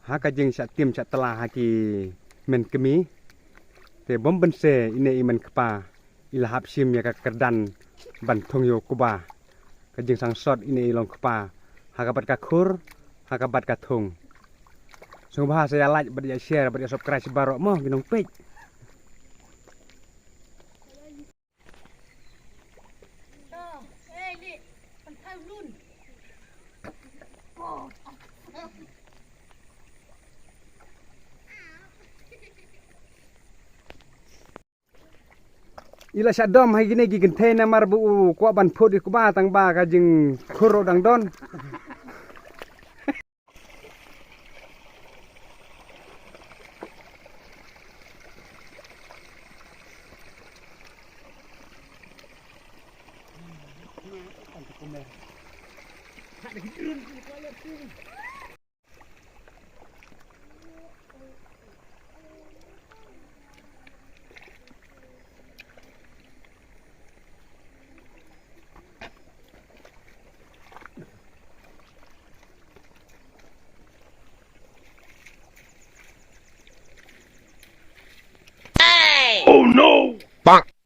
haka jeng sak tim sak telah haki men kemi te bom bense ine iman kepa ila hapsim ya ka kerdan ban thong yo kuba ka jeng sang sot ine ilong kepa haka bat ka khur haka bat ka thong sung bahasa ya like bat ya share bat ya subscribe barok mo ginong page ila syadom hai gini gi genthe na mar bu kwa ban phot ku ba tang ba ka jing khuro dang don